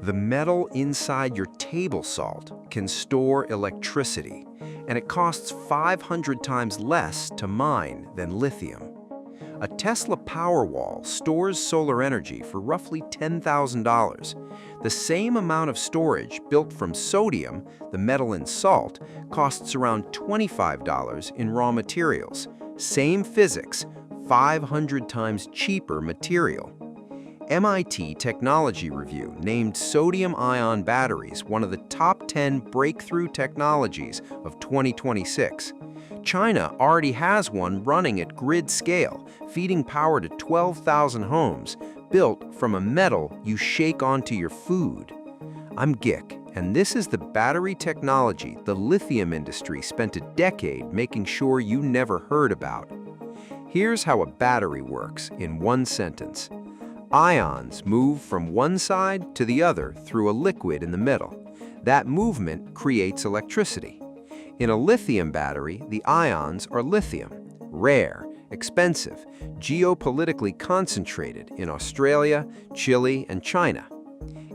The metal inside your table salt can store electricity, and it costs 500 times less to mine than lithium. A Tesla Powerwall stores solar energy for roughly $10,000. The same amount of storage built from sodium, the metal in salt, costs around $25 in raw materials. Same physics, 500 times cheaper material. MIT Technology Review named sodium-ion batteries one of the top 10 breakthrough technologies of 2026. China already has one running at grid scale, feeding power to 12,000 homes, built from a metal you shake onto your food. I'm Gick, and this is the battery technology the lithium industry spent a decade making sure you never heard about. Here's how a battery works in one sentence. Ions move from one side to the other through a liquid in the middle. That movement creates electricity. In a lithium battery, the ions are lithium, rare, expensive, geopolitically concentrated in Australia, Chile, and China.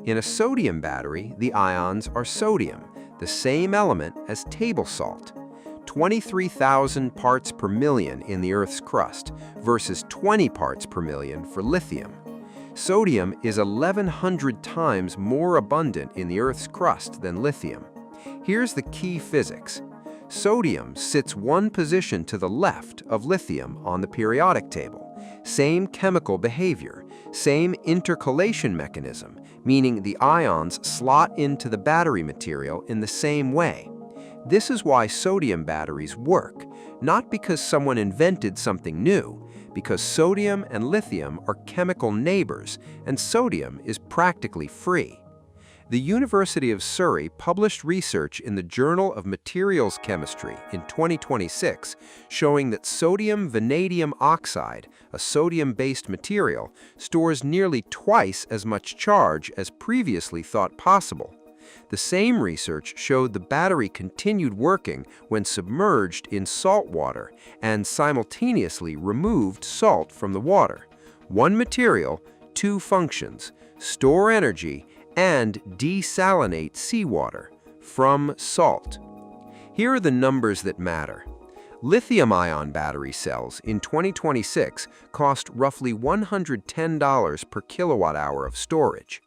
In a sodium battery, the ions are sodium, the same element as table salt. 23,000 parts per million in the Earth's crust versus 20 parts per million for lithium. Sodium is 1,100 times more abundant in the Earth's crust than lithium. Here's the key physics. Sodium sits one position to the left of lithium on the periodic table. Same chemical behavior, same intercalation mechanism, meaning the ions slot into the battery material in the same way. This is why sodium batteries work, not because someone invented something new, because sodium and lithium are chemical neighbors, and sodium is practically free. The University of Surrey published research in the Journal of Materials Chemistry in 2026 showing that sodium vanadium oxide, a sodium-based material, stores nearly twice as much charge as previously thought possible. The same research showed the battery continued working when submerged in salt water and simultaneously removed salt from the water. One material, two functions: store energy and desalinate seawater from salt. Here are the numbers that matter. Lithium-ion battery cells in 2026 cost roughly $110 per kilowatt-hour of storage.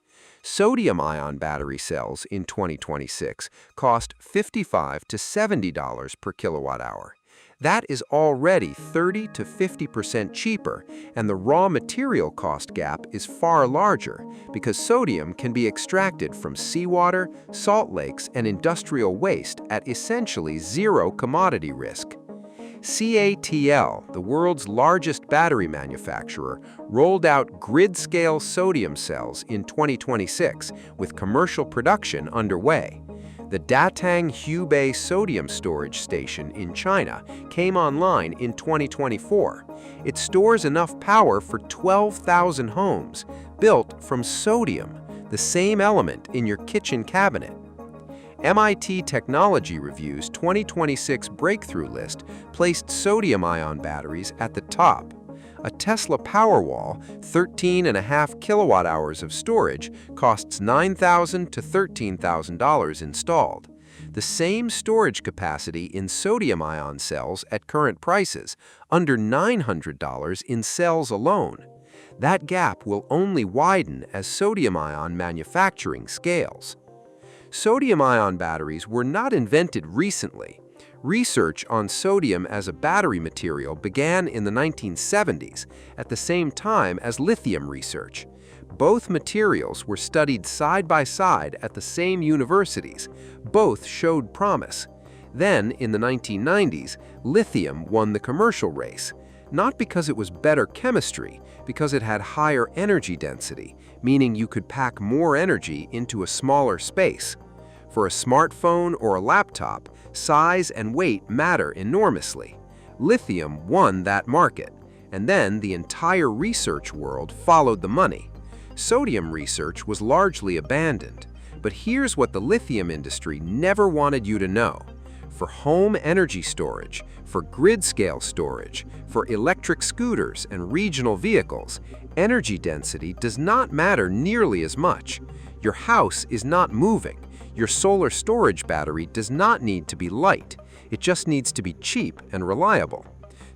Sodium-ion battery cells in 2026 cost $55 to $70 per kilowatt-hour. That is already 30 to 50% cheaper, and the raw material cost gap is far larger because sodium can be extracted from seawater, salt lakes, and industrial waste at essentially zero commodity risk. CATL, the world's largest battery manufacturer, rolled out grid-scale sodium cells in 2026 with commercial production underway. The Datang Hubei sodium storage station in China came online in 2024. It stores enough power for 12,000 homes, built from sodium, the same element in your kitchen cabinet. MIT Technology Review's 2026 breakthrough list placed sodium-ion batteries at the top. A Tesla Powerwall, 13.5 kilowatt-hours of storage, costs $9,000 to $13,000 installed. The same storage capacity in sodium-ion cells at current prices, under $900 in cells alone. That gap will only widen as sodium-ion manufacturing scales. Sodium-ion batteries were not invented recently. Research on sodium as a battery material began in the 1970s, at the same time as lithium research. Both materials were studied side by side at the same universities. Both showed promise. Then, in the 1990s, lithium won the commercial race. Not because it was better chemistry, because it had higher energy density, meaning you could pack more energy into a smaller space. For a smartphone or a laptop, size and weight matter enormously. Lithium won that market, and then the entire research world followed the money. Sodium research was largely abandoned, but here's what the lithium industry never wanted you to know. For home energy storage, for grid-scale storage, for electric scooters and regional vehicles, energy density does not matter nearly as much. Your house is not moving. Your solar storage battery does not need to be light. It just needs to be cheap and reliable.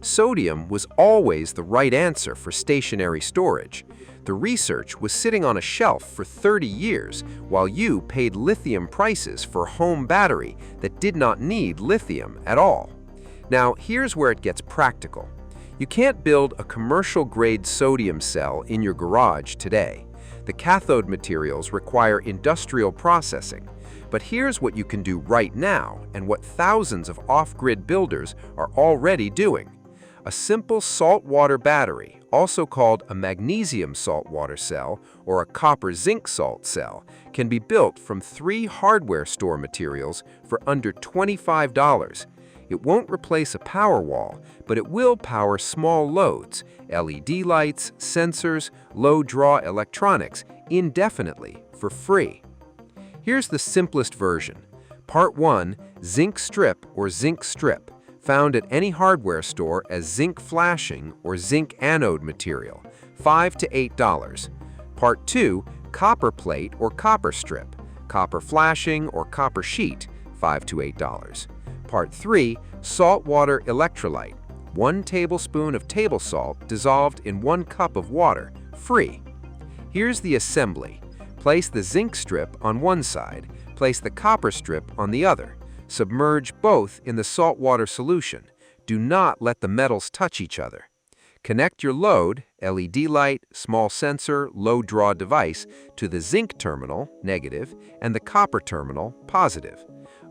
Sodium was always the right answer for stationary storage. The research was sitting on a shelf for 30 years while you paid lithium prices for a home battery that did not need lithium at all. Now, here's where it gets practical. You can't build a commercial-grade sodium cell in your garage today. The cathode materials require industrial processing. But here's what you can do right now and what thousands of off-grid builders are already doing. A simple saltwater battery, also called a magnesium saltwater cell or a copper-zinc salt cell, can be built from 3 hardware store materials for under $25. It won't replace a Powerwall, but it will power small loads, LED lights, sensors, low-draw electronics, indefinitely for free. Here's the simplest version. Part 1, zinc strip or zinc strip, found at any hardware store as zinc flashing or zinc anode material, $5 to $8. Part 2, copper plate or copper strip, copper flashing or copper sheet, $5 to $8. Part 3, saltwater electrolyte, 1 tablespoon of table salt dissolved in 1 cup of water, free. Here's the assembly. Place the zinc strip on one side, place the copper strip on the other. Submerge both in the saltwater solution. Do not let the metals touch each other. Connect your load, LED light, small sensor, low-draw device, to the zinc terminal, negative, and the copper terminal, positive.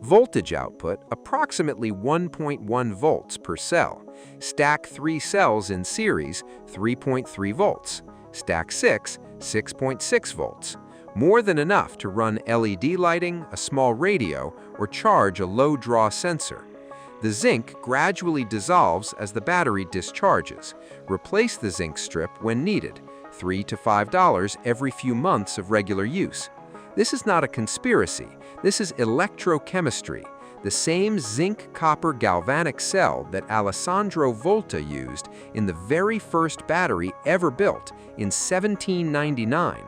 Voltage output, approximately 1.1 volts per cell. Stack 3 cells in series, 3.3 volts. Stack 6, 6.6 volts. More than enough to run LED lighting, a small radio, or charge a low-draw sensor. The zinc gradually dissolves as the battery discharges. Replace the zinc strip when needed, $3 to $5 every few months of regular use. This is not a conspiracy. This is electrochemistry, the same zinc-copper galvanic cell that Alessandro Volta used in the very first battery ever built in 1799.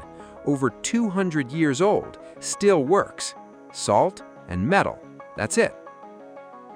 Over 200 years old, still works. Salt and metal, that's it.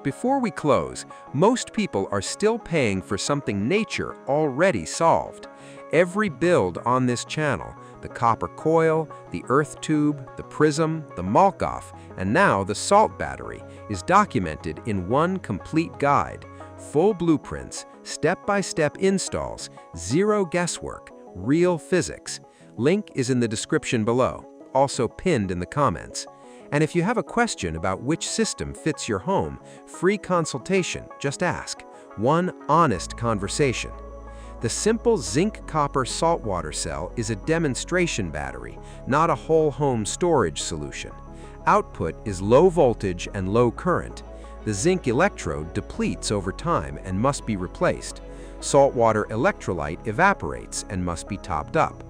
Before we close, most people are still paying for something nature already solved. Every build on this channel, the copper coil, the earth tube, the prism, the Malkoff, and now the salt battery, is documented in one complete guide. Full blueprints, step-by-step installs, zero guesswork, real physics. Link is in the description below, also pinned in the comments. And if you have a question about which system fits your home, free consultation, just ask. One honest conversation. The simple zinc-copper saltwater cell is a demonstration battery, not a whole home storage solution. Output is low voltage and low current. The zinc electrode depletes over time and must be replaced. Saltwater electrolyte evaporates and must be topped up.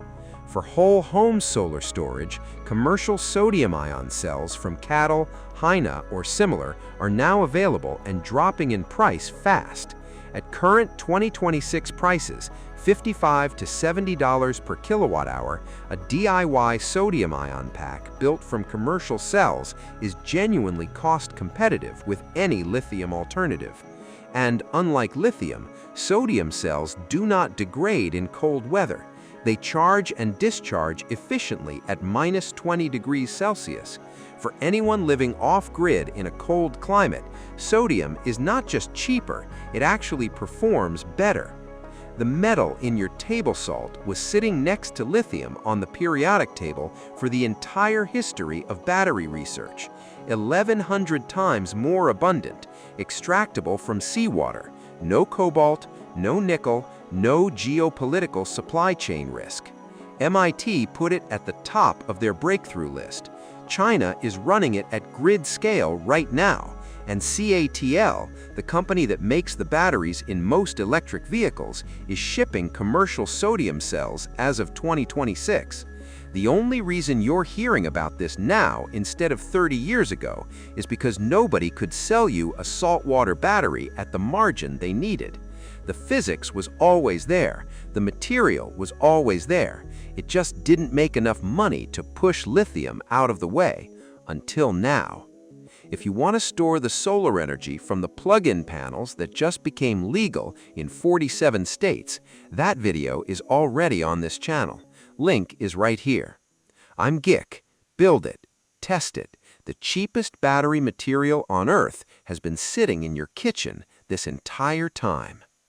For whole home solar storage, commercial sodium-ion cells from Cattle, Heine, or similar are now available and dropping in price fast. At current 2026 prices, $55 to $70 per kilowatt-hour, a DIY sodium-ion pack built from commercial cells is genuinely cost-competitive with any lithium alternative. And unlike lithium, sodium cells do not degrade in cold weather. They charge and discharge efficiently at -20 degrees Celsius. For anyone living off-grid in a cold climate, sodium is not just cheaper, it actually performs better. The metal in your table salt was sitting next to lithium on the periodic table for the entire history of battery research. 1,100 times more abundant, extractable from seawater, no cobalt, no nickel, no geopolitical supply chain risk. MIT put it at the top of their breakthrough list. China is running it at grid scale right now, and CATL, the company that makes the batteries in most electric vehicles, is shipping commercial sodium cells as of 2026. The only reason you're hearing about this now instead of 30 years ago is because nobody could sell you a saltwater battery at the margin they needed. The physics was always there. The material was always there. It just didn't make enough money to push lithium out of the way, until now. If you want to store the solar energy from the plug-in panels that just became legal in 47 states, that video is already on this channel. Link is right here. I'm Gick. Build it. Test it. The cheapest battery material on Earth has been sitting in your kitchen this entire time.